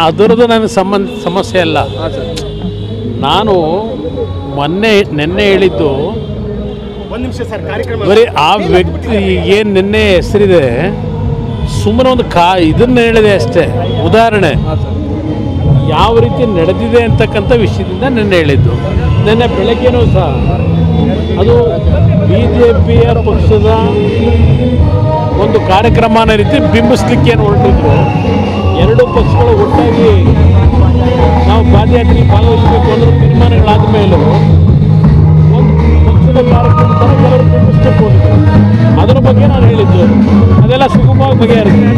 ಅದರದ್ದು ನನಗೆ ಸಮಸ್ಯೆ ಅಲ್ಲ. ನಾನು ನಿನ್ನೆ ಹೇಳಿದ್ದು ಬರೀ ಆ ವ್ಯಕ್ತಿ ಏನು ನಿನ್ನೆ ಹೆಸರಿದೆ ಸುಮ್ಮನೆ ಒಂದು ಇದನ್ನ ಹೇಳಿದೆ ಅಷ್ಟೇ. ಉದಾಹರಣೆ ಯಾವ ರೀತಿ ನಡೆದಿದೆ ಅಂತಕ್ಕಂಥ ವಿಷಯದಿಂದ ನಿನ್ನೆ ಹೇಳಿದ್ದು. ನಿನ್ನೆ ಬೆಳಗ್ಗೆನೂ ಸಹ ಅದು BJPಯ ಪಕ್ಷದ ಒಂದು ಕಾರ್ಯಕ್ರಮನ ರೀತಿ ಬಿಂಬಿಸ್ಲಿಕ್ಕೆ ಏನು ಹೊರಟಿದ್ರು. ಎರಡು ಪಕ್ಷಗಳು ಒಟ್ಟಾಗಿ ನಾವು ಪಾದಯಾತ್ರೆ ಭಾಗವಹಿಸಬೇಕು ಅನ್ನೋ ತೀರ್ಮಾನಗಳಾದ ಮೇಲೂ ಒಂದು ಪಕ್ಷದ ಕಾರ್ಯಕ್ರಮ ಥರ ಕೆಲವರು ಬಿಂಬಿಸ್ಲಿಕ್ಕೆ ಹೋಗಿದ್ರು. ಅದರ ಬಗ್ಗೆ ನಾನು ಹೇಳಿದ್ದು ಅದೆಲ್ಲ ಸುಗಮವಾಗಿ ಬಗೆಹರಿಸಿದೆ.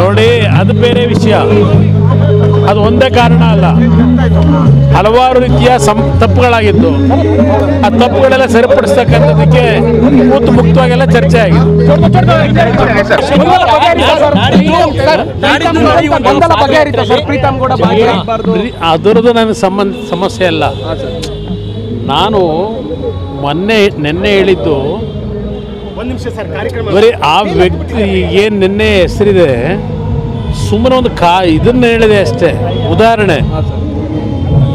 ನೋಡಿ, ಅದು ಬೇರೆ ವಿಷಯ. ಅದು ಒಂದೇ ಕಾರಣ ಅಲ್ಲ, ಹಲವಾರು ರೀತಿಯ ತಪ್ಪುಗಳಾಗಿದ್ದು ಆ ತಪ್ಪುಗಳೆಲ್ಲ ಸರಿಪಡಿಸ್ತಕ್ಕಂಥದಕ್ಕೆ ಮುಕ್ತವಾಗೆಲ್ಲ ಚರ್ಚೆ ಆಗಿದೆ. ಅದರದ್ದು ನನಗೆ ಸಮಸ್ಯೆ ಅಲ್ಲ. ನಾನು ನಿನ್ನೆ ಹೇಳಿದ್ದು ಬರೀ ಆ ವ್ಯಕ್ತಿ ಏನು ನಿನ್ನೆ ಹೆಸರಿದೆ ಸುಮ್ಮನೆ ಒಂದು ಇದನ್ನ ಹೇಳಿದೆ ಅಷ್ಟೇ. ಉದಾಹರಣೆ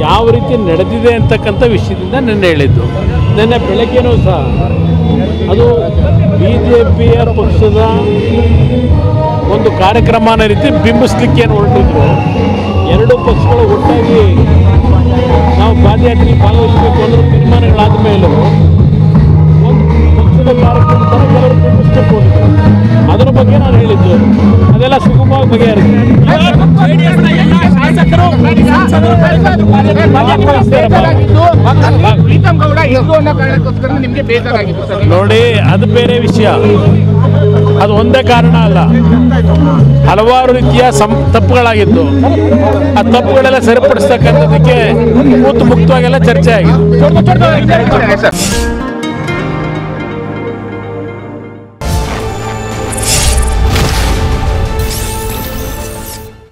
ಯಾವ ರೀತಿ ನಡೆದಿದೆ ಅಂತಕ್ಕಂಥ ವಿಷಯದಿಂದ ನಿನ್ನೆ ಹೇಳಿದ್ದು. ನಿನ್ನೆ ಬೆಳಗ್ಗೆನೂ ಸಹ ಅದು BJPಯ ಪಕ್ಷದ ಒಂದು ಕಾರ್ಯಕ್ರಮನ ರೀತಿ ಬಿಂಬಿಸ್ಲಿಕ್ಕೆ ಏನು ಹೊರಟಿದ್ರು. ಎರಡು ಪಕ್ಷಗಳು ಒಟ್ಟಾಗಿ ನಾವು ಪಾದಯಾತ್ರೆ ಭಾಗವಹಿಸಬೇಕು ಅನ್ನೋ ತೀರ್ಮಾನಗಳಾದ ಮೇಲೂ ಒಂದು ಪಕ್ಷದ ಕಾರ್ಯಕ್ರಮ ಥರ ಕೆಲವರು ಬಿಂಬಿಸ್ಲಿಕ್ಕೆ ಹೋಗಿದ್ರು. ಅದರ ಬಗ್ಗೆ ನಾನು ಹೇಳಿದ್ದು ಅದೆಲ್ಲ ಸುಗಮವಾಗಿ ಬಗೆಹರಿಸಿದೆ. ನೋಡಿ, ಅದು ಬೇರೆ ವಿಷಯ. ಅದು ಒಂದೇ ಕಾರಣ ಅಲ್ಲ, ಹಲವಾರು ರೀತಿಯ ತಪ್ಪುಗಳಾಗಿದ್ದು ಆ ತಪ್ಪುಗಳೆಲ್ಲ ಸರಿಪಡಿಸ್ತಕ್ಕಂಥದಕ್ಕೆ ಮುಕ್ತವಾಗೆಲ್ಲ ಚರ್ಚೆ ಆಗಿದೆ.